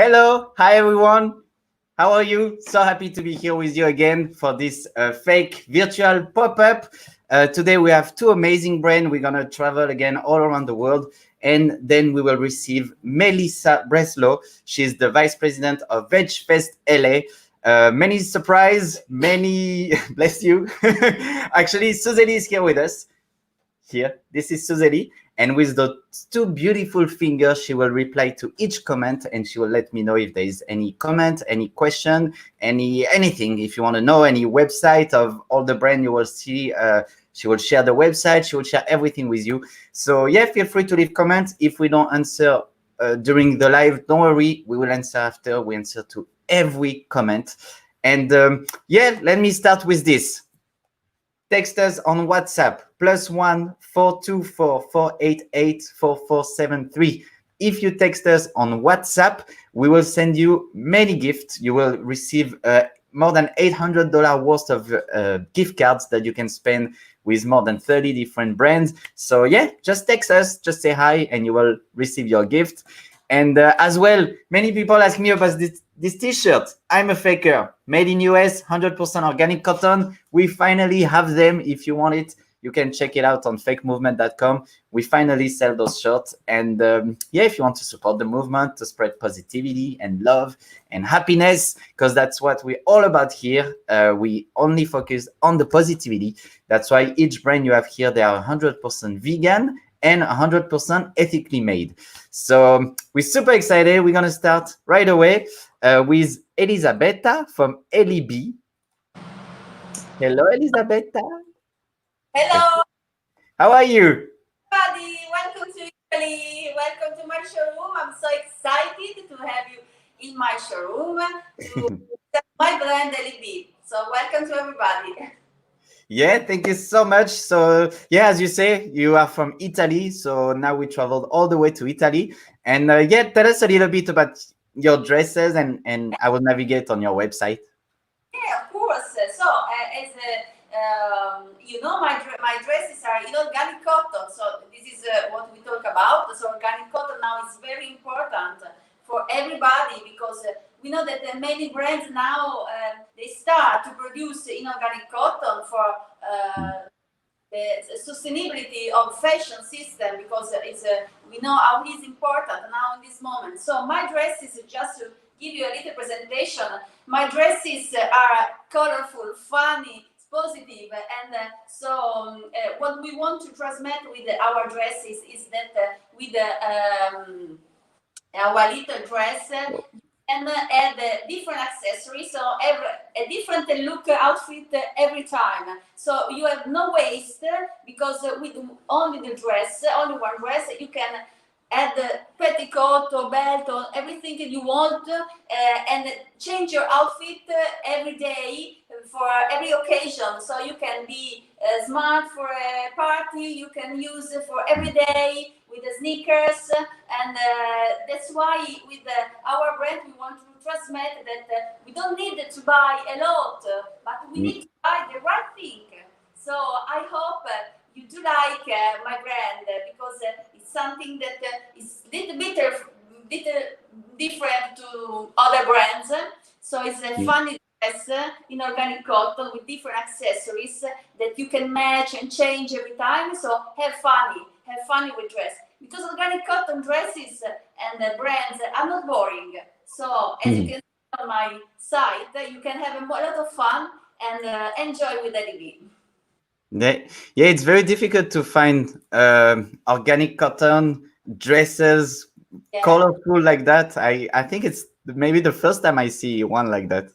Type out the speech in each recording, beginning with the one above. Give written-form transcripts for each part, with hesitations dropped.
Hello, hi everyone. How are you? So happy to be here with you again for this fake virtual pop-up. Today we have two amazing brands. We're gonna travel again all around the world, and then we will receive Melissa Breslow. She's the vice president of VegFest LA. Many surprise, many bless you. Actually, Suzeli is here with us. Here, this is Suzeli. And with the two beautiful fingers, she will reply to each comment and she will let me know if there is any comment, any question, anything. If you want to know any website of all the brand you will see, she will share the website. She will share everything with you. So yeah, feel free to leave comments. If we don't answer during the live, don't worry. We will answer after. We answer to every comment. And yeah, let me start with this. Text us on WhatsApp +1 424 488 4473. If you text us on WhatsApp, we will send you many gifts. You will receive more than $800 worth of gift cards that you can spend with more than 30 different brands. So yeah, just text us, just say hi, and you will receive your gift. And as well, many people ask me about this t-shirt. I'm a faker, made in US, 100% organic cotton. We finally have them. If you want it, you can check it out on fakemovement.com. We finally sell those shirts. And yeah, if you want to support the movement, to spread positivity and love and happiness, because that's what we're all about here. We only focus on the positivity. That's why each brand you have here, they are 100% vegan and 100% ethically made. So we're super excited. We're going to start right away with Elisabetta from LEB. Hello, Elisabetta. Hello, How are you? everybody. Welcome to Italy. Welcome to my showroom. I'm so excited to have you in my showroom to sell my brand LEB. So welcome to everybody. Yeah, thank you so much. So yeah, as you say, you are from Italy. So now we traveled all the way to Italy. And yeah, tell us a little bit about your dresses and I will navigate on your website. Yeah, of course. So as you know, my dresses are in organic cotton. So this is what we talk about. So organic cotton now is very important for everybody because we know that many brands now they start to produce inorganic cotton for the sustainability of fashion system because it's we know how it is important now in this moment. So my dresses, just to give you a little presentation, my dresses are colorful, funny, positive, and what we want to transmit with our dresses is that with our little dress and add different accessories, so a different look outfit every time. So you have no waste because with only the dress, only one dress, you can add petticoat or belt or everything that you want and change your outfit every day for every occasion. So you can be smart for a party, you can use for every day with the sneakers, and that's why with our brand we want to transmit that we don't need to buy a lot, but we need to buy the right thing. So I hope you do like my brand because it's something that is little different to other brands. So it's a funny dress in organic cotton with different accessories that you can match and change every time. So have fun with dress because organic cotton dresses and brands are not boring. So as you can see on my site, you can have a lot of fun and enjoy with LEB. Yeah, it's very difficult to find organic cotton dresses, colorful like that. I think it's maybe the first time I see one like that.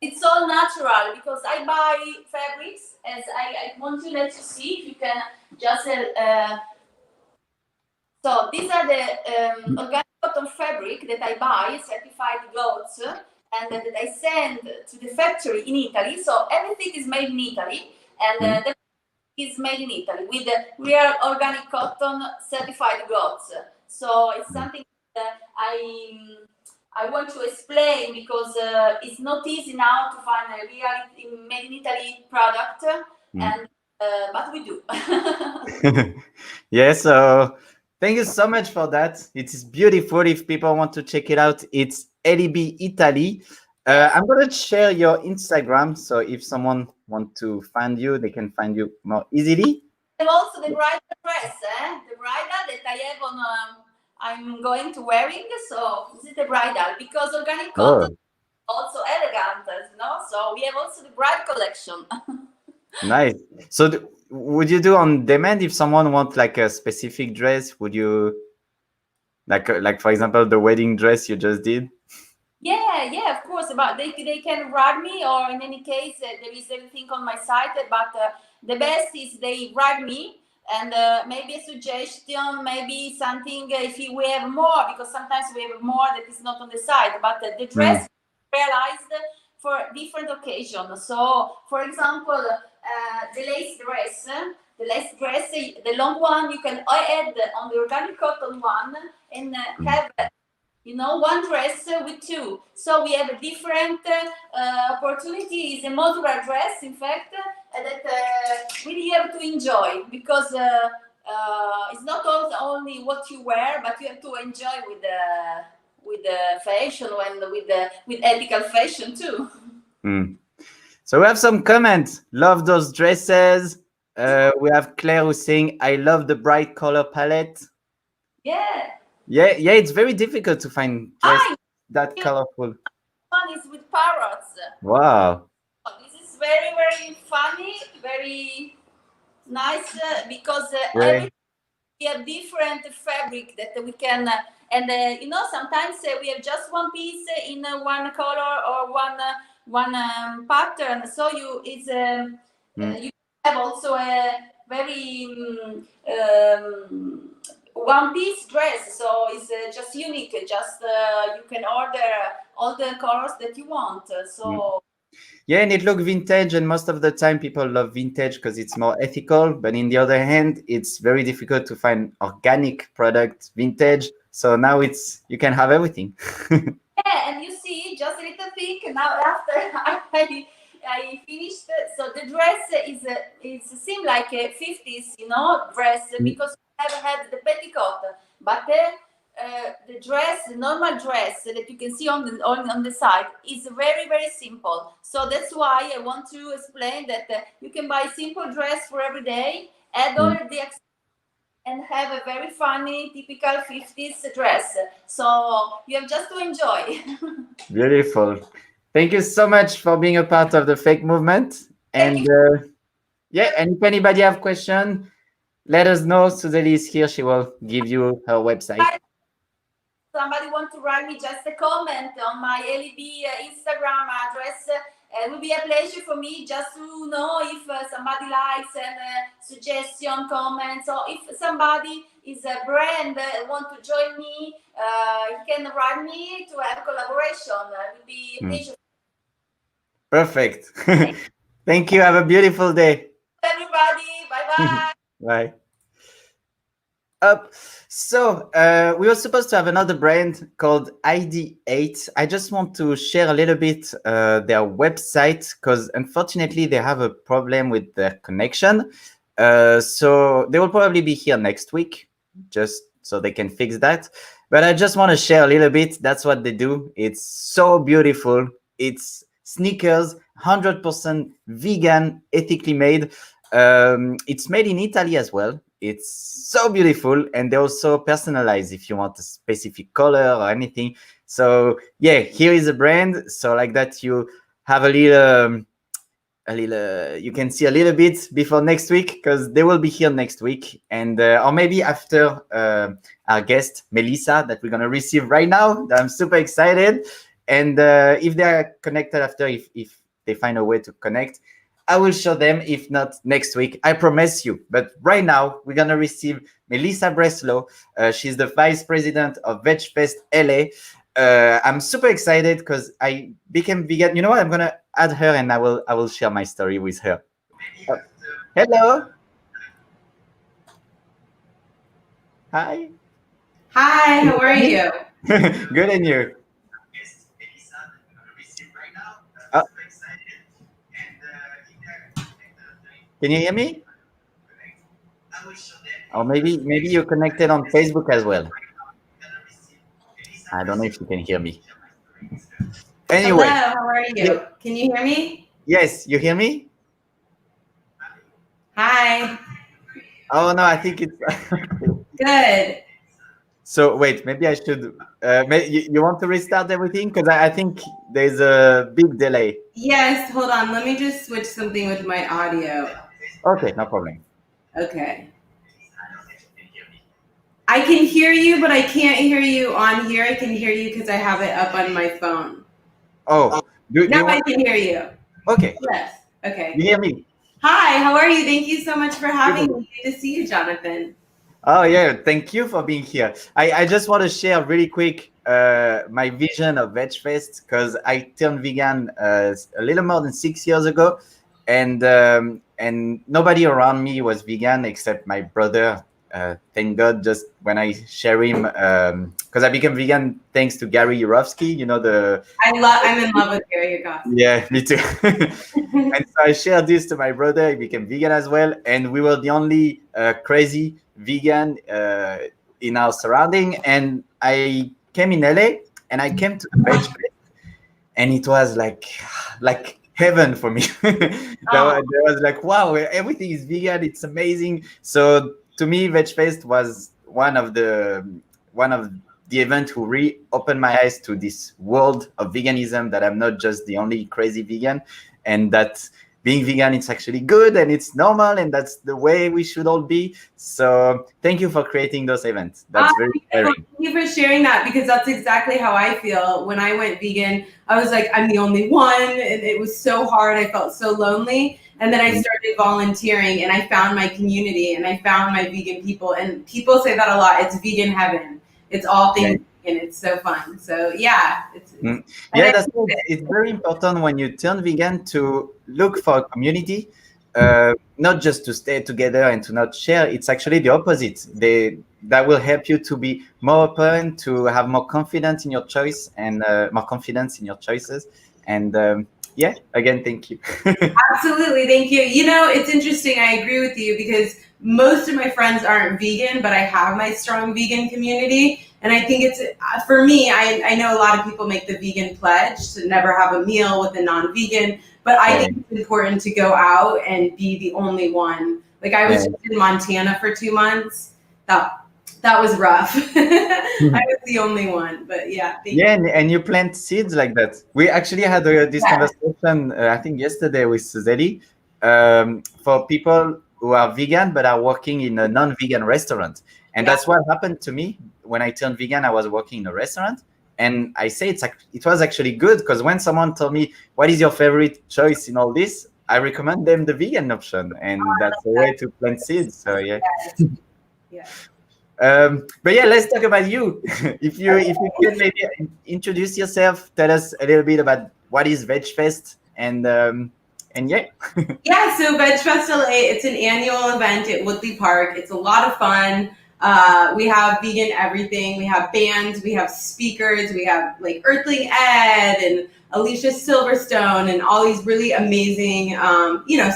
It's all natural because I buy fabrics, as I want to let you see if you can just so these are the organic cotton fabric that I buy, certified clothes, and that I send to the factory in Italy. So everything is made in Italy, and the is made in Italy with real organic cotton certified clothes. So it's something that I want to explain because it's not easy now to find a real made in Italy product, and but we do. Yeah, so Thank you so much for that. It is beautiful. If people want to check it out, it's LEB Italy. Yes. I'm gonna share your Instagram, so if someone want to find you, they can find you more easily. And also the bridal dress, the bridal that I have on. I'm going to wearing. So this is the bridal because organic cotton Oh, also elegant, So we have also the bride collection. nice. So, would you do on demand if someone want like a specific dress? Would you like for example the wedding dress you just did? Yeah, of course. But they can write me, or in any case, there is everything on my site. But the best is they write me, and maybe a suggestion, maybe something if we have more, because sometimes we have more that is not on the site. But the dress Mm, realized for different occasions. So, for example, the lace dress. The lace dress, the long one, you can add on the organic cotton one and mm, have one dress with two. So we have a different opportunity. Is a modular dress, in fact, that really have to enjoy because it's not only what you wear, but you have to enjoy with the fashion and with ethical fashion too. mm. So we have some comments. Love those dresses. We have Claire who's saying, "I love the bright color palette." Yeah. Yeah, yeah, it's very difficult to find dress I that colorful. one is with parrots. Wow. This is very very funny, very nice because Yeah. every we have different fabric that we can and sometimes we have just one piece in one color or one pattern, so Mm, you have also a very one piece dress, so it's just unique, just you can order all the colors that you want, mm. so Yeah, and it look vintage, and most of the time people love vintage because it's more ethical. But in the other hand, it's very difficult to find organic product vintage. So now it's you can have everything. yeah, and you see, just a little thick. Now after I finished, so the dress is seem like a 50s, dress Mm, because we have had the petticoat, but the dress, the normal dress that you can see on the side is very very simple. So that's why I want to explain that you can buy simple dress for every day, add all mm. the and have a very funny, typical 50s dress. So you have just to enjoy. Beautiful. Thank you so much for being a part of the fake movement. Thank And you. yeah, and if anybody have question, let us know. Suzeli is here. She will give you her website. Somebody want to write me just a comment on my LEB Instagram address. It will be a pleasure for me just to know if somebody likes and suggestion, comments, or if somebody is a brand want to join me, you can write me to have collaboration. It will be a Mm, pleasure. perfect. Thank you. Have a beautiful day. Everybody, bye bye. Bye. Up. So we were supposed to have another brand called ID8. I just want to share a little bit their website because unfortunately they have a problem with their connection. So they will probably be here next week, just so they can fix that. But I just want to share a little bit. That's what they do. It's so beautiful. It's sneakers, 100% vegan, ethically made. It's made in Italy as well. It's so beautiful, and they also personalize if you want a specific color or anything. So yeah, here is a brand. So like that, you have a little. You can see a little bit before next week because they will be here next week, and or maybe after our guest Melissa that we're gonna receive right now. I'm super excited, and if they are connected after, if they find a way to connect, I will show them. If not next week, I promise you. But right now, we're gonna receive Melissa Breslow. She's the vice president of VegFest LA. I'm super excited because I became vegan. You know what? I'm gonna add her, and I will share my story with her. Uh, Hello, hi. Hi, how are you? Good, and you? Uh, can you hear me? Or maybe you're connected on Facebook as well. I don't know if you can hear me. Hello, Anyway, how are yeah, you? Can you hear me? yes, you hear me? Hi. Oh no, I think it's Good. so. Wait, maybe I should. You want to restart everything because I think there's a big delay. Yes, hold on. Let me just switch something with my audio. Okay, no problem. Okay. I can hear you, but I can't hear you on here. I can hear you because I have it up on my phone. Oh, do Now you I want? can hear you. Okay, Yes. Okay. you hear me? Hi, how are you? Thank you so much for having Good. me. Good to see you, Jonathan. Oh yeah, thank you for being here. I just want to share really quick my vision of VegFest because I turned vegan a little more than 6 years ago, and nobody around me was vegan except my brother. Thank God, just when I share him, because I became vegan thanks to Gary Yurovsky. You know the I'm in love with Gary Goff. yeah, me too. And so I shared this to my brother. He became vegan as well, and we were the only crazy vegan in our surrounding. And I came in LA, and I came to the veg fest, and it was like heaven for me. There was like, wow, everything is vegan. It's amazing. So to me, veg fest was one of the event who really opened my eyes to this world of veganism, that I'm not just the only crazy vegan, and that being vegan it's actually good and it's normal and that's the way we should all be. So thank you for creating those events. That's very Well, inspiring. thank you for sharing that because that's exactly how I feel. When I went vegan, I was like, I'm the only one, and it was so hard. I felt so lonely. And then I started volunteering and I found my community and I found my vegan people. And people say that a lot. It's vegan heaven. It's all Yeah. things vegan. It's so fun. So yeah, Mm. and Yeah, I that's right. It's very important when you turn vegan to look for a community, not just to stay together and to not share. It's actually the opposite. That will help you to be more open, to have more confidence in your choice, and more confidence in your choices. And yeah, again, thank you. Absolutely, thank you. You know, it's interesting. I agree with you because most of my friends aren't vegan, but I have my strong vegan community. And I think it's, for me, I know a lot of people make the vegan pledge to never have a meal with a non vegan, but I Yeah, think it's important to go out and be the only one. Like, I was yeah. just in Montana for 2 months. That was rough. I was the only one, but yeah, thank Yeah, you. and you plant seeds like that. We actually had this Yeah. conversation, I think yesterday with Suzeli, for people who are vegan but are working in a non-vegan restaurant. And Yeah. that's what happened to me when I turned vegan. I was working in a restaurant, and I say it was actually good because when someone told me what is your favorite choice in all this, I recommend them the vegan option, and that's a way to plant seeds. So yeah. Yeah. But yeah, let's talk about you. If you can maybe introduce yourself, tell us a little bit about what is VegFest, and yeah. Yeah, so VegFest LA, it's an annual event at Woodley Park. It's a lot of fun. We have vegan everything. We have bands, we have speakers, we have like Earthling Ed and Alicia Silverstone and all these really amazing,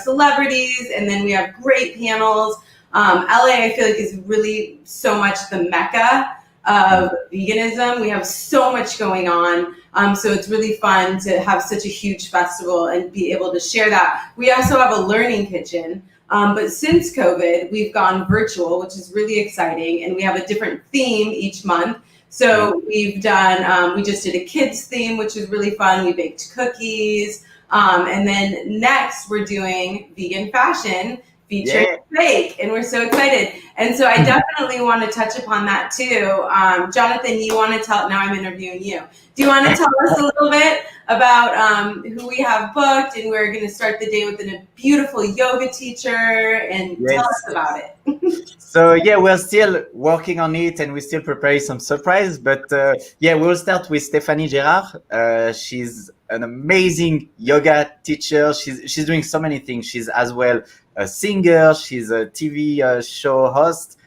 celebrities. And then we have great panels. LA, I feel like, is really so much the mecca of veganism. We have so much going on. So it's really fun to have such a huge festival and be able to share that. We also have a learning kitchen. But since COVID, we've gone virtual, which is really exciting. And we have a different theme each month. So we've done, we just did a kids theme, which is really fun. We baked cookies. And then next we're doing vegan fashion featuring Yeah. F.A.K.E, and we're so excited. And so I definitely want to touch upon that too. Jonathan, you want to tell, now I'm interviewing you. Do you want to tell us a little bit about who we have booked? And we're going to start the day with a beautiful yoga teacher, and tell us Yes. about it. So yeah, we're still working on it, and we still prepare some surprise. But yeah, we'll start with Stephanie Gerard. She's an amazing yoga teacher. She's doing so many things. She's as well a singer. She's a TV show host.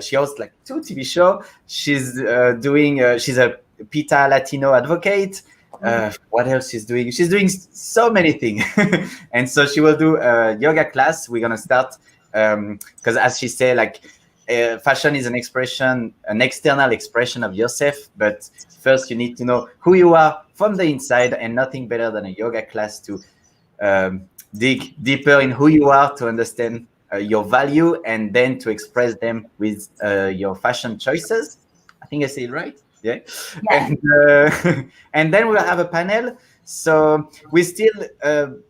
She hosts like 2 TV shows. She's doing. She's a PETA Latino advocate. What else she's doing? She's doing so many things, and so she will do a yoga class. We're gonna start because as she said, like fashion is an expression, an external expression of yourself, but first you need to know who you are from the inside, and nothing better than a yoga class to dig deeper in who you are, to understand your value, and then to express them with your fashion choices. I think I say it right. Yeah. Yes. And and then we'll have a panel. So we're still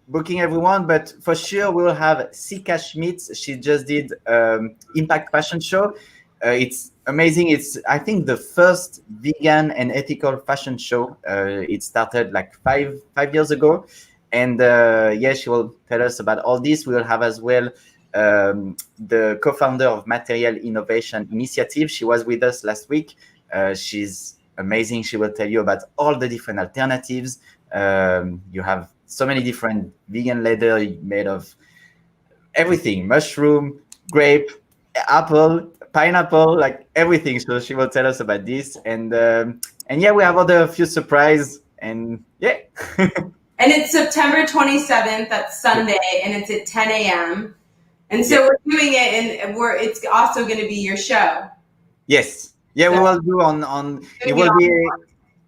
booking everyone, but for sure we'll have Sika Schmitz. She just did Impact Fashion Show. It's amazing. It's, I think, the first vegan and ethical fashion show. It started like five years ago, and yeah, she will tell us about all this. We will have as well the co-founder of Material Innovation Initiative. She was with us last week. She's amazing. She will tell you about all the different alternatives. You have so many different vegan leather made of everything: mushroom, grape, apple, pineapple, like everything. So she will tell us about this, and yeah, we have other few surprise, and yeah. And it's September 27th, that's Sunday, and it's at 10 a.m. And so we're doing it, and it's also going to be your show. Yes. Yeah, so we will do on it will be,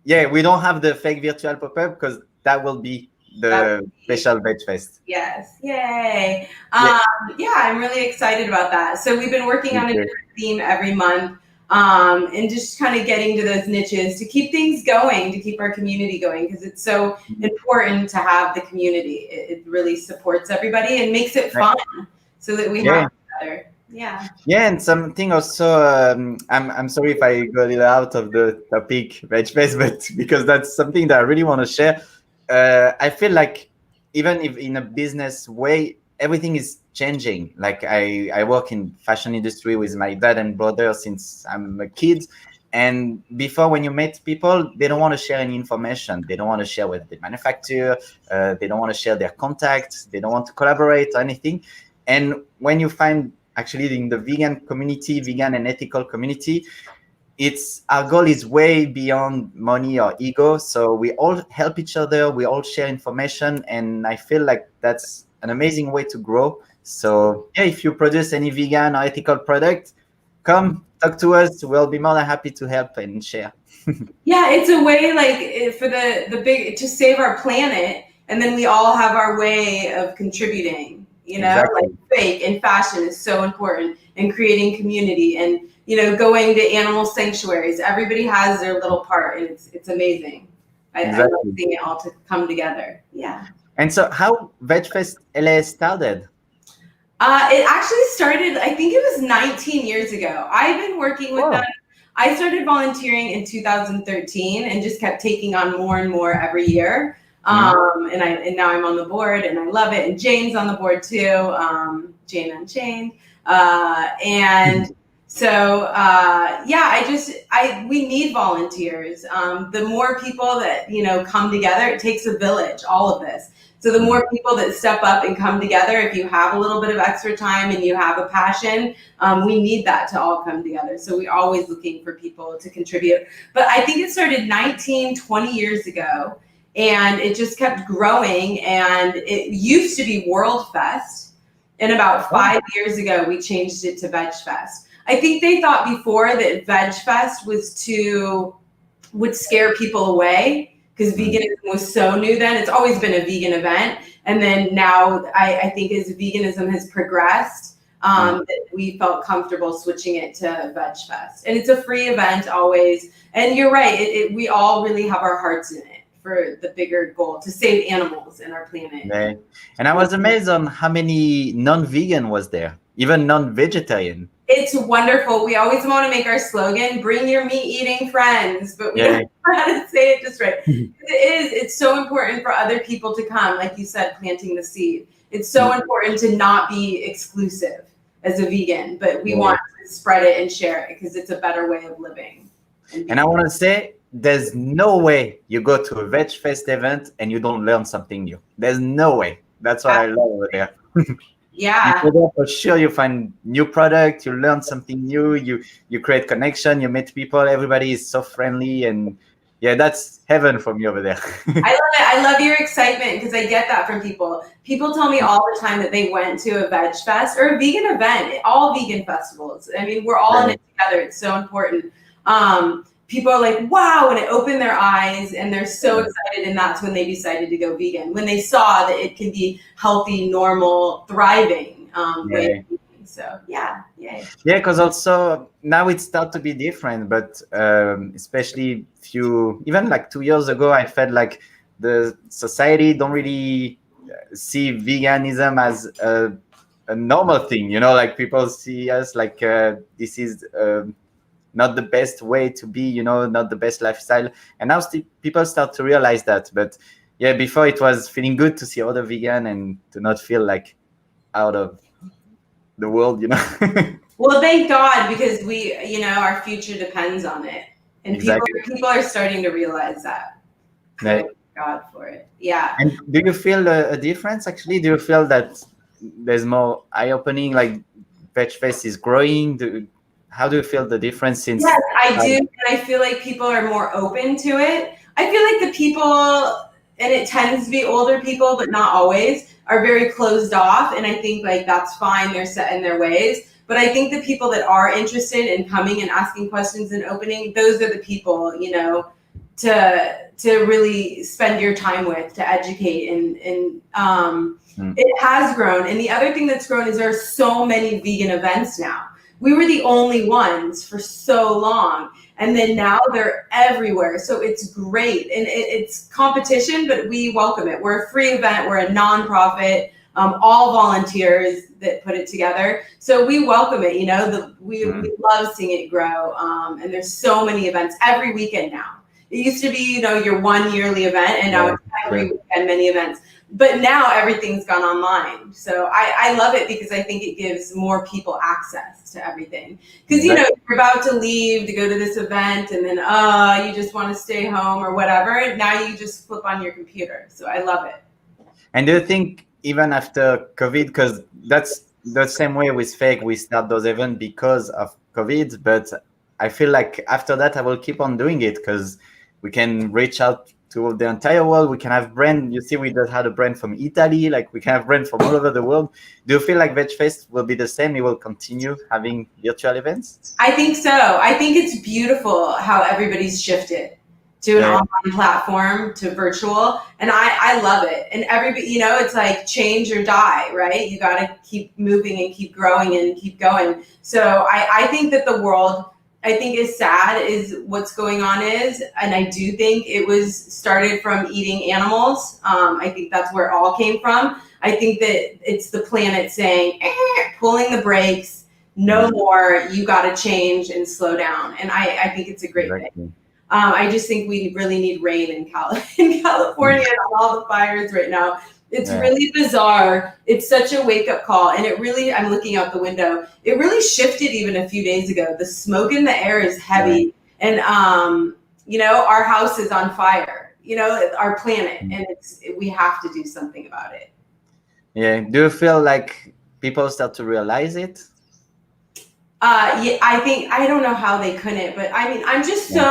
yeah, we don't have the F.A.K.E virtual pop-up because that will be the special VegFest. Yes. Yay. Yeah, I'm really excited about that. So we've been working on a different theme every month, and just kind of getting to those niches to keep things going, to keep our community going, because it's so important to have the community. It really supports everybody and makes it fun so that we have each other. Yeah. Yeah, and something also, I'm sorry if I go a little out of the topic, VegFest, but because that's something that I really want to share. I feel like even if in a business way, everything is changing. Like I work in fashion industry with my dad and brother since I'm a kid. And before, when you meet people, they don't want to share any information. They don't want to share what they manufacture. They don't want to share their contacts. They don't want to collaborate or anything. And when you find, actually, in the vegan community, vegan and ethical community, our goal is way beyond money or ego. So we all help each other, we all share information, and I feel like that's an amazing way to grow. So yeah, if you produce any vegan or ethical product, come talk to us. We'll be more than happy to help and share. Yeah, it's a way, like, for the big, to save our planet, and then we all have our way of contributing. You know, like F.A.K.E and fashion is so important, and creating community, and going to animal sanctuaries. Everybody has their little part, and it's amazing. I love seeing it all to come together. Yeah. And so, how VegFest LA started? It actually started, I think it was 19 years ago. I've been working with them. I started volunteering in 2013 and just kept taking on more and more every year. And now I'm on the board, and I love it. And Jane's on the board too. Jane Unchained. And so, we need volunteers. The more people that, come together, it takes a village, all of this. So the more people that step up and come together, if you have a little bit of extra time and you have a passion, we need that to all come together. So we're always looking for people to contribute. But I think it started 20 years ago, and it just kept growing. And it used to be World Fest. And about 5 years ago, we changed it to VegFest. I think they thought before that VegFest would scare people away, because veganism was so new then. It's always been a vegan event. And then now I think as veganism has progressed, that we felt comfortable switching it to VegFest. And it's a free event always. And you're right, we all really have our hearts in it for the bigger goal, to save animals and our planet. Right. And I was amazed on how many non-vegan was there, even non-vegetarian. It's wonderful. We always want to make our slogan, bring your meat-eating friends, but we don't know how to say it just right. It's so important for other people to come, like you said, planting the seed. It's so important to not be exclusive as a vegan, but we want to spread it and share it because it's a better way of living. And I want to say, there's no way you go to a VegFest event and you don't learn something new. There's no way. That's what I love over there. Yeah. For sure, you find new product, you learn something new, you create connection, you meet people, everybody is so friendly, and Yeah, that's heaven for me over there. I love it. I love your excitement because I get that from people. People tell me all the time that they went to a VegFest or a vegan event, all vegan festivals. I mean, we're all in it together. It's so important. People are like, wow, and it opened their eyes and they're so excited. And that's when they decided to go vegan, when they saw that it can be healthy, normal, thriving way of eating. So yeah. Yeah, because also now it starts to be different, but especially even like 2 years ago, I felt like the society don't really see veganism as a normal thing, like people see us like this is not the best way to be, not the best lifestyle. And now people start to realize that. But yeah, before it was feeling good to see other vegan and to not feel like out of the world. Well, thank God, because our future depends on it. And Exactly. people are starting to realize that. Yeah. Thank God for it. Yeah. And do you feel a difference actually? Do you feel that there's more eye-opening, like VegFest is growing? How do you feel the difference since? Yes, I do. And I feel like people are more open to it. I feel like the people, and it tends to be older people, but not always, are very closed off. And I think like that's fine. They're set in their ways. But I think the people that are interested in coming and asking questions and opening, those are the people, to really spend your time with, to educate. And it has grown. And the other thing that's grown is there are so many vegan events now. We were the only ones for so long. And then now they're everywhere. So it's great. And it's competition, but we welcome it. We're a free event. We're a nonprofit, all volunteers that put it together. So we welcome it. We love seeing it grow. And there's so many events every weekend now. It used to be, your one yearly event, and now it's every weekend, many events. But now everything's gone online. So I love it because I think it gives more people access to everything. Because, you're about to leave to go to this event and then, you just want to stay home or whatever. Now you just flip on your computer. So I love it. And do you think even after COVID, because that's the same way with F.A.K.E, we start those events because of COVID, but I feel like after that, I will keep on doing it because we can reach out to the entire world. We can have brand. You see, we just had a brand from Italy. Like we can have brand from all over the world. Do you feel like VegFest will be the same? It will continue having virtual events? I think so. I think it's beautiful how everybody's shifted to an online platform, to virtual. And I love it. And everybody, it's like change or die, right? You got to keep moving and keep growing and keep going. So I think that the world, I think is sad is what's going on is, and I do think it was started from eating animals. I think that's where it all came from. I think that it's the planet saying, pulling the brakes, no more, you got to change and slow down. And I think it's a great thing. I just think we really need rain in California and all the fires right now. It's really bizarre. It's such a wake-up call. And it really, I'm looking out the window, it really shifted even a few days ago. The smoke in the air is heavy. And, our house is on fire, our planet. And we have to do something about it. Yeah. Do you feel like people start to realize it? Yeah, I don't know how they couldn't, but I mean, I'm just so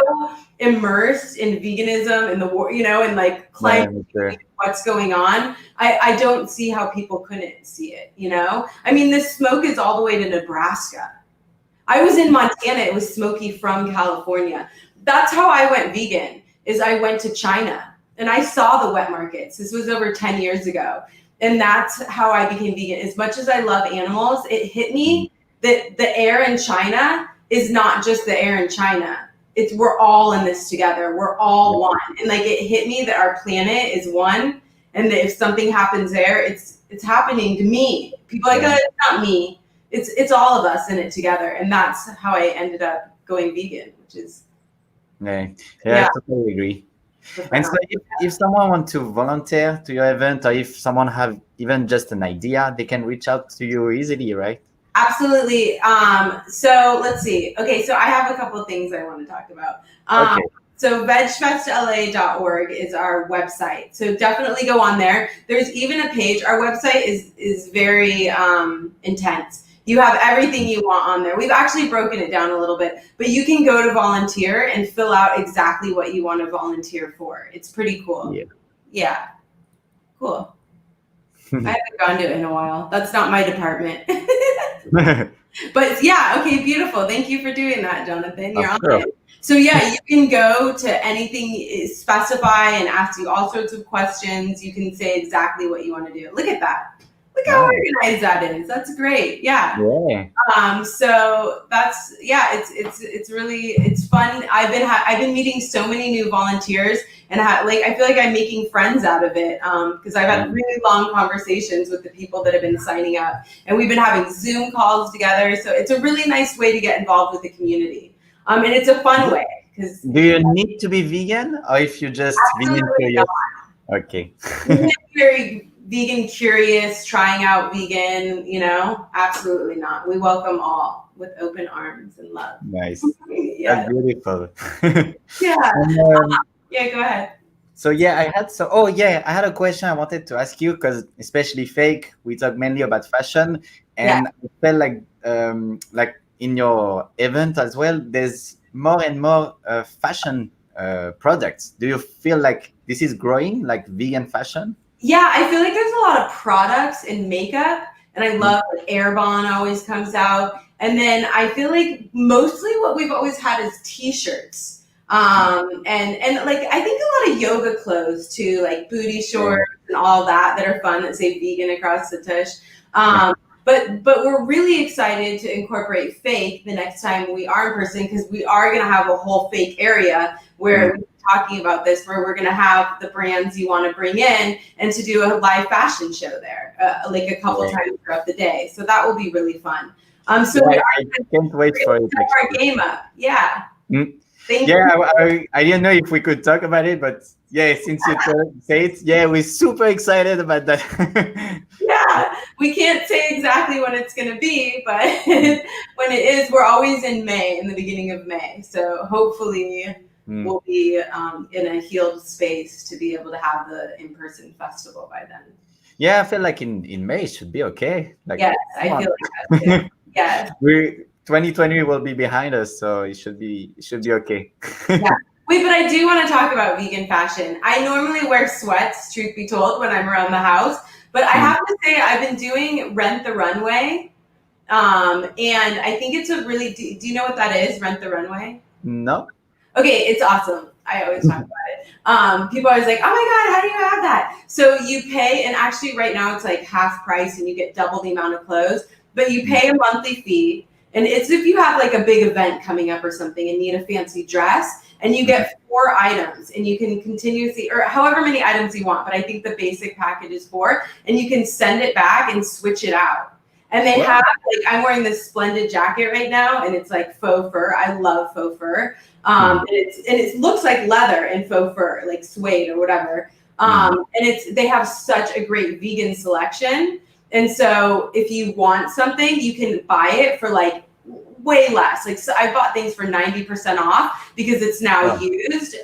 immersed in veganism and the war, and like climate, what's going on. I don't see how people couldn't see it, I mean, this smoke is all the way to Nebraska. I was in Montana. It was smoky from California. That's how I went vegan, is I went to China and I saw the wet markets. This was over 10 years ago. And that's how I became vegan. As much as I love animals, it hit me that the air in China is not just the air in China. We're all in this together. We're all one. And like it hit me that our planet is one, and that if something happens there, it's happening to me. People are like, oh, it's not me. It's all of us in it together. And that's how I ended up going vegan, which is I totally agree. And so if someone wants to volunteer to your event, or if someone have even just an idea, they can reach out to you easily, right? Absolutely. So let's see. Okay, so I have a couple of things I want to talk about. So VegFestLA.org is our website. So definitely go on there. There's even a page. Our website is very intense. You have everything you want on there. We've actually broken it down a little bit, but you can go to volunteer and fill out exactly what you want to volunteer for. It's pretty cool. Yeah. Cool. I haven't gone to it in a while. That's not my department. But yeah, okay, beautiful. Thank you for doing that, Jonathan. You're on it. So yeah, you can go to anything, specify and ask you all sorts of questions. You can say exactly what you want to do. Look at that. Look how organized that is. That's great. Yeah. So that's, it's really, it's fun. I've been meeting so many new volunteers, and I feel like I'm making friends out of it, because I've had really long conversations with the people that have been signing up, and we've been having Zoom calls together. So it's a really nice way to get involved with the community, and it's a fun way. Because do you need to be vegan, or if you just vegan curious? Okay. Very vegan curious, trying out vegan, absolutely not. We welcome all with open arms and love. Nice. Yeah. That's beautiful. Yeah. And, yeah, go ahead. So yeah, I had a question I wanted to ask you, because especially F.A.K.E, we talk mainly about fashion, and I felt like in your event as well, there's more and more fashion products. Do you feel like this is growing, like vegan fashion? Yeah, I feel like there's a lot of products in makeup, and I love Airbon always comes out. And then I feel like mostly what we've always had is t-shirts. And I think a lot of yoga clothes too, like booty shorts and all that are fun, that say vegan across the tush. But we're really excited to incorporate F.A.K.E the next time we are in person, because we are going to have a whole F.A.K.E area where we're talking about this, where we're going to have the brands you want to bring in and to do a live fashion show there, like a couple times throughout the day. So that will be really fun. I can't wait for it. Our game up. Yeah. Thank you. I didn't know if we could talk about it, but yeah, since you say it, we're super excited about that. Yeah, we can't say exactly when it's going to be, but when it is, we're always in May, in the beginning of May. So hopefully we'll be in a healed space to be able to have the in-person festival by then. Yeah, I feel like in May it should be okay. Yes, I feel like that too. Yeah. 2020 will be behind us, so it should be okay. Yeah. Wait, but I do want to talk about vegan fashion. I normally wear sweats, truth be told, when I'm around the house. But I have to say, I've been doing Rent the Runway. And I think it's a really, do you know what that is, Rent the Runway? No. Okay, it's awesome. I always talk about it. People are always like, oh my God, how do you have that? So you pay, and actually right now it's like half price and you get double the amount of clothes, but you pay a monthly fee. And it's if you have like a big event coming up or something and need a fancy dress, and you get 4 items, and you can continuously, or however many items you want, but I think the basic package is 4, and you can send it back and switch it out. And they have, like, I'm wearing this splendid jacket right now, and it's like faux fur. I love faux fur. And it looks like leather and faux fur, like suede or whatever. And they have such a great vegan selection. And so if you want something, you can buy it for like way less. Like, so I bought things for 90% off because it's now used,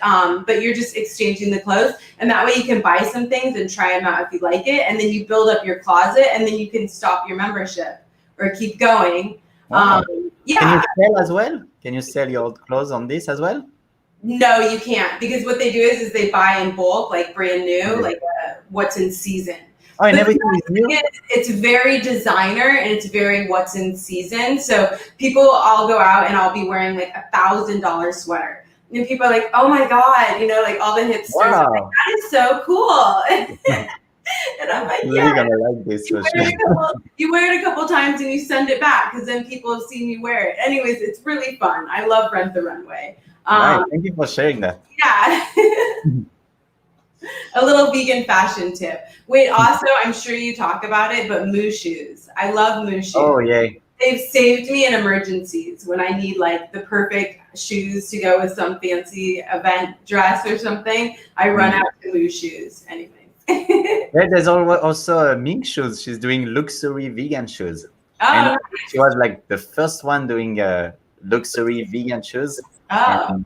but you're just exchanging the clothes, and that way you can buy some things and try them out if you like it, and then you build up your closet, and then you can stop your membership or keep going. Can you sell as well? Can you sell your old clothes on this as well? No, you can't, because what they do is they buy in bulk, like brand new, like what's in season. Oh, and everything is new? It's very designer, and it's very what's in season. So I'll go out and I'll be wearing like $1,000 sweater. And people are like, oh my God, like all the hipsters. Wow. Like, that is so cool. And I'm like, yeah. Really gonna like this for sure. You wear it a couple times and you send it back, because then people have seen you wear it. Anyways, it's really fun. I love Rent the Runway. Right. Thank you for sharing that. Yeah. A little vegan fashion tip. Wait, also, I'm sure you talk about it, but Moo shoes. I love Moo shoes. Oh, yeah. They've saved me in emergencies when I need like the perfect shoes to go with some fancy event dress or something. I run out to Moo shoes. Anyway. Yeah, there's also Ming shoes. She's doing luxury vegan shoes. Oh, and she was like the first one doing luxury vegan shoes. Oh.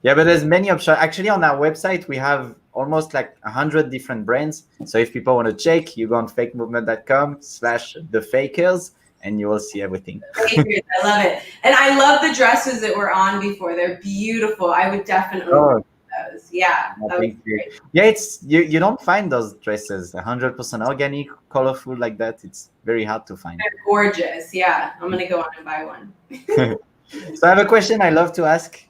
Yeah, but there's many options. Actually, on our website, we have almost like 100 different brands. So if people want to check, you go on fakemovement.com/thefakers, and you will see everything. I love it. And I love the dresses that were on before. They're beautiful. I would definitely wear those. Yeah. Oh, That was thank you. great. Yeah, it's you don't find those dresses 100% organic, colorful like that. It's very hard to find. They're gorgeous. Yeah. I'm going to go on and buy one. So I have a question I love to ask.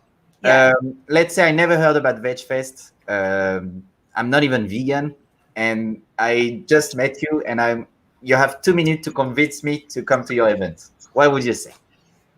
Yeah. Let's say I never heard about VegFest. I'm not even vegan, and I just met you, and you have 2 minutes to convince me to come to your event. What would you say?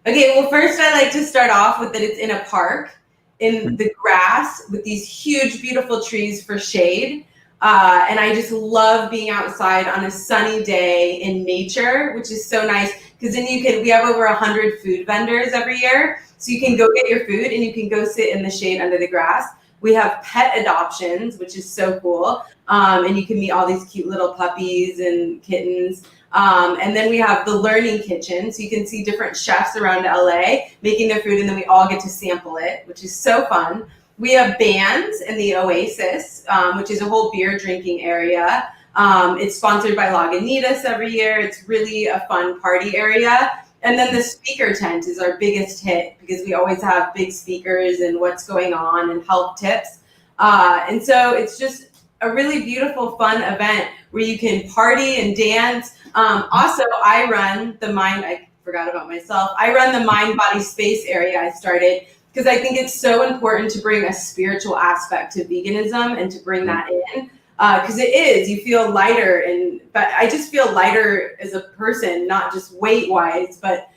Okay, well, first I like to start off with that it's in a park in the grass with these huge, beautiful trees for shade. And I just love being outside on a sunny day in nature, which is so nice because then we have over 100 food vendors every year. So you can go get your food and you can go sit in the shade under the grass. We have pet adoptions, which is so cool. And you can meet all these cute little puppies and kittens. And then we have the learning kitchen. So you can see different chefs around LA making their food and then we all get to sample it, which is so fun. We have bands in the Oasis, which is a whole beer drinking area. It's sponsored by Lagunitas every year. It's really a fun party area. And then the speaker tent is our biggest hit because we always have big speakers and what's going on and health tips. And so it's just a really beautiful, fun event where you can party and dance. Also, I run the I forgot about myself. I run the mind, body, space area I started because I think it's so important to bring a spiritual aspect to veganism and to bring that in. Because it is, you feel lighter, but I just feel lighter as a person, not just weight wise, but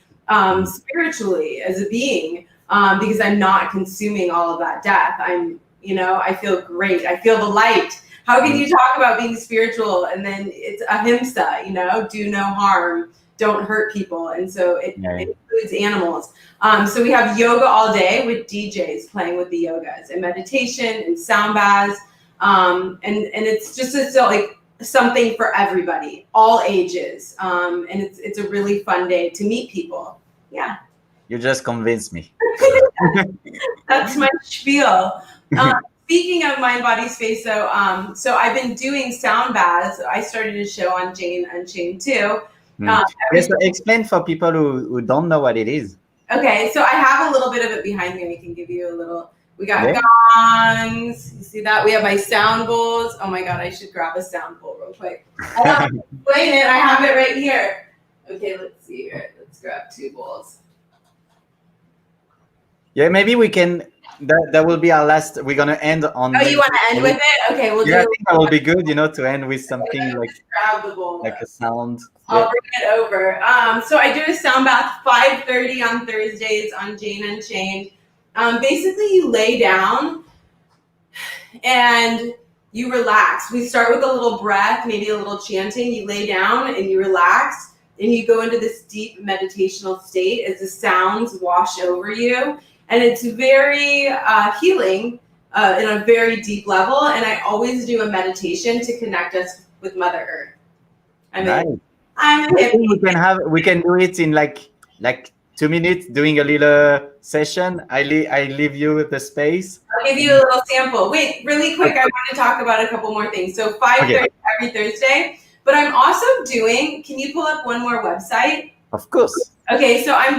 spiritually as a being, because I'm not consuming all of that death. I feel great. I feel the light. How can you talk about being spiritual and then it's ahimsa, do no harm, don't hurt people. And so it includes animals. So we have yoga all day with DJs playing with the yogas and meditation and sound baths. And it's just like something for everybody, all ages. And it's a really fun day to meet people. Yeah. You just convinced me. That's my spiel. Speaking of mind, body, space, so I've been doing sound baths. I started a show on Jane Unchained too. Yes, so explain for people who don't know what it is. Okay, so I have a little bit of it behind me. We can give you a little. We got gongs. You see that? We have my sound bowls. Oh my God, I should grab a sound bowl real quick. I don't explain it. I have it right here. Okay, let's see here. Let's grab 2 bowls. Yeah, maybe we can. That will be our last. We're gonna end on. Oh, you want to end with it? Okay, we'll do. I think that will be good. To end with something like grab the bowl, like a sound. I'll bring it over. So I do a sound bath 5:30 on Thursdays on Jane Unchained. Basically, you lay down and you relax. We start with a little breath, maybe a little chanting. You lay down and you relax, and you go into this deep meditational state as the sounds wash over you. And it's very healing in a very deep level. And I always do a meditation to connect us with Mother Earth. We can do it in like 2 minutes, doing a little session. I leave you with the space. I'll give you a little sample. Wait, really quick, I want to talk about a couple more things. So 5:30 every Thursday. But I'm also doing, can you pull up one more website? Of course. Okay, so I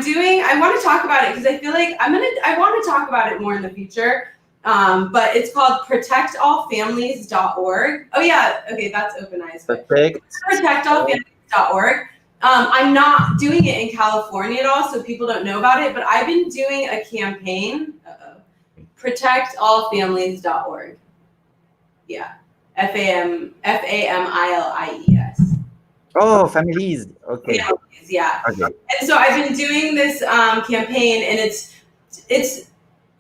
want to talk about it because I feel like I want to talk about it more in the future. But it's called protectallfamilies.org. Oh yeah, okay, that's open eyes. Perfect. Protectallfamilies.org. I'm not doing it in California at all, so people don't know about it, but I've been doing a campaign. Protectallfamilies.org. Yeah. FAMILIES. Oh, families. Okay. Families, yeah. Okay. And so I've been doing this campaign, and it's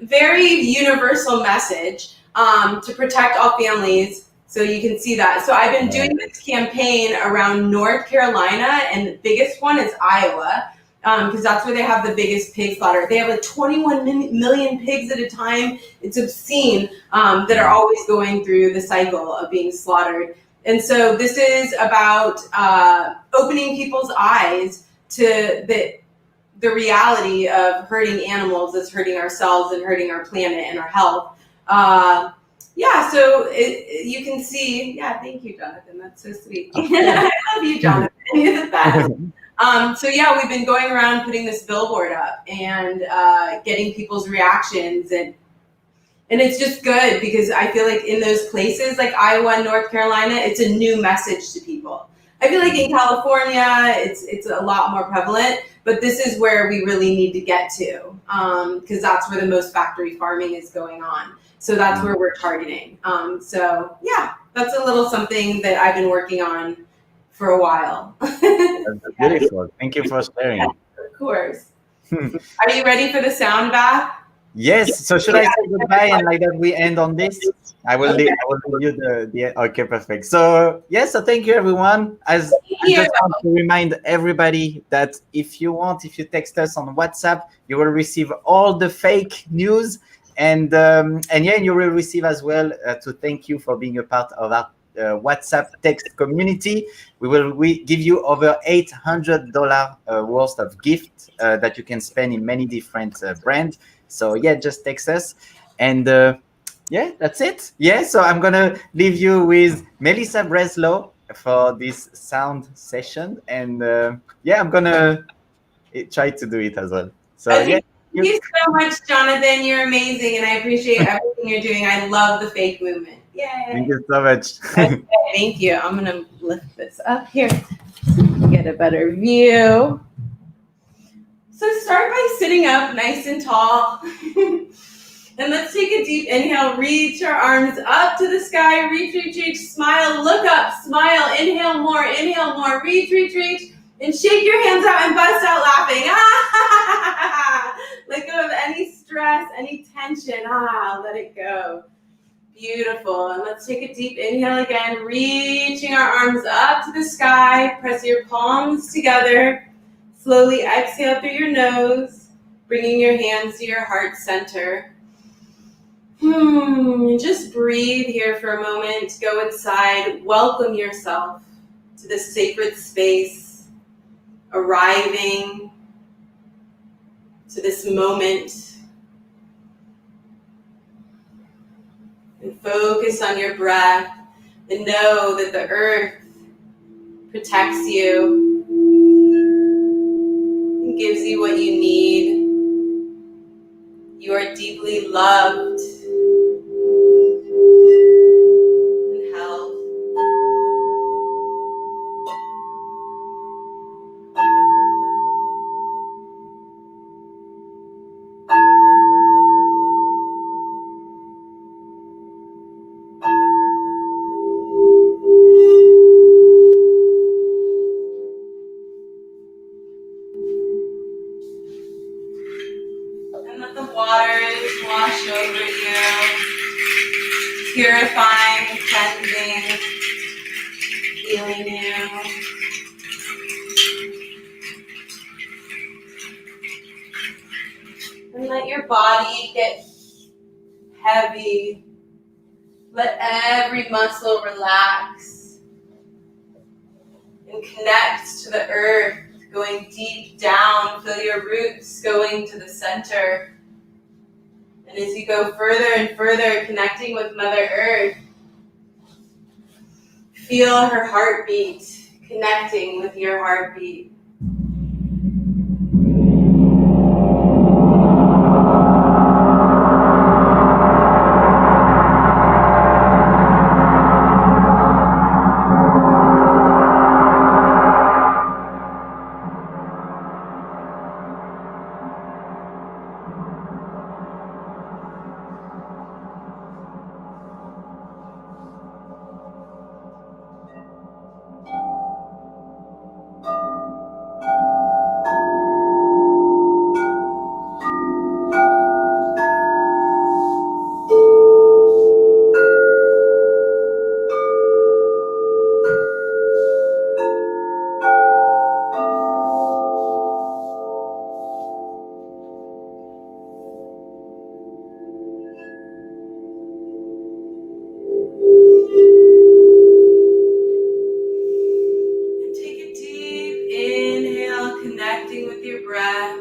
very universal message to protect all families. So you can see that. So I've been doing this campaign around North Carolina, and the biggest one is Iowa, because that's where they have the biggest pig slaughter. They have like 21 million pigs at a time. It's obscene that are always going through the cycle of being slaughtered. And so this is about opening people's eyes to the reality of hurting animals is hurting ourselves and hurting our planet and our health. So you can see, thank you, Jonathan. That's so sweet. I love you, Jonathan. You're the best. So yeah, we've been going around putting this billboard up and getting people's reactions, and it's just good because I feel like in those places like Iowa and North Carolina, it's a new message to people. I feel like in California, it's a lot more prevalent, but this is where we really need to get to because that's where the most factory farming is going on. So that's where we're targeting. So yeah, that's a little something that I've been working on for a while. That's beautiful. Thank you for sharing. Of course. Are you ready for the sound bath? Yes. So should I say goodbye and like that we end on this? I will leave you the okay, perfect. So yes, so thank you everyone. I just want to remind everybody that if you text us on WhatsApp, you will receive all the fake news and you will receive as well to thank you for being a part of our WhatsApp text community. We will give you over $800 worth of gift that you can spend in many different brands. So yeah, just text us, and yeah, that's it. Yeah, so I'm gonna leave you with Melissa Breslow for this sound session, and yeah, I'm gonna try to do it as well. So yeah. Thank you so much, Jonathan. You're amazing, and I appreciate everything you're doing. I love the F.A.K.E movement. Yay! Thank you so much. Okay, thank you. I'm gonna lift this up here so you can get a better view. So start by sitting up nice and tall. And let's take a deep inhale. Reach our arms up to the sky. Reach, reach, reach. Smile. Look up. Smile. Inhale more. Inhale more. Reach, reach, reach. And shake your hands out and bust out laughing. Let go of any stress, any tension. Let it go. Beautiful. And let's take a deep inhale again. Reaching our arms up to the sky. Press your palms together. Slowly exhale through your nose, bringing your hands to your heart center. Just breathe here for a moment. Go inside. Welcome yourself to this sacred space, arriving to this moment. And focus on your breath and know that the earth protects you. Gives you what you need. You are deeply loved and held. Wash over you, purifying, cleansing, healing you. And let your body get heavy. Let every muscle relax and connect to the earth, going deep down. Feel your roots going to the center. And as you go further and further, connecting with Mother Earth, feel her heartbeat, connecting with your heartbeat. Connecting with your breath,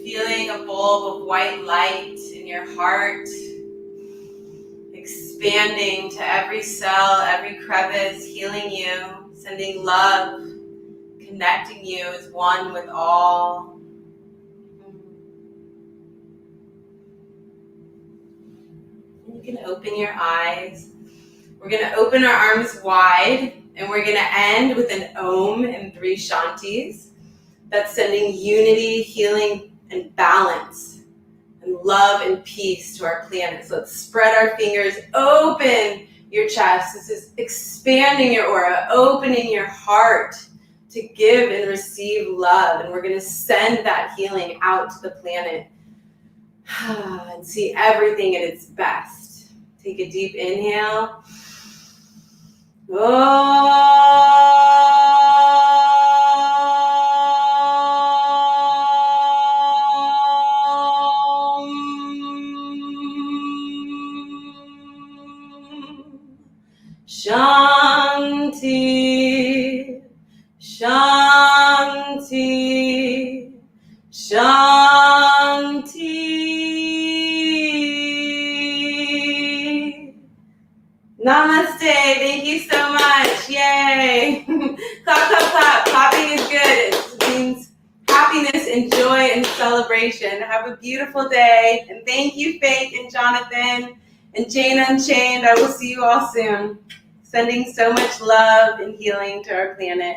feeling a bulb of white light in your heart, expanding to every cell, every crevice, healing you, sending love, connecting you as one with all. And you can open your eyes. We're going to open our arms wide, and we're going to end with an Om and 3 Shantis. That's sending unity, healing, and balance, and love and peace to our planet. So let's spread our fingers, open your chest. This is expanding your aura, opening your heart to give and receive love. And we're going to send that healing out to the planet and see everything at its best. Take a deep inhale. Shanti, Shanti, Shanti. Namaste. Thank you so much. Yay. Clap, clap, clap. Clapping is good. It means happiness and joy and celebration. Have a beautiful day. And thank you, F.A.K.E. and Jonathan and Jane Unchained. I will see you all soon. Sending so much love and healing to our planet.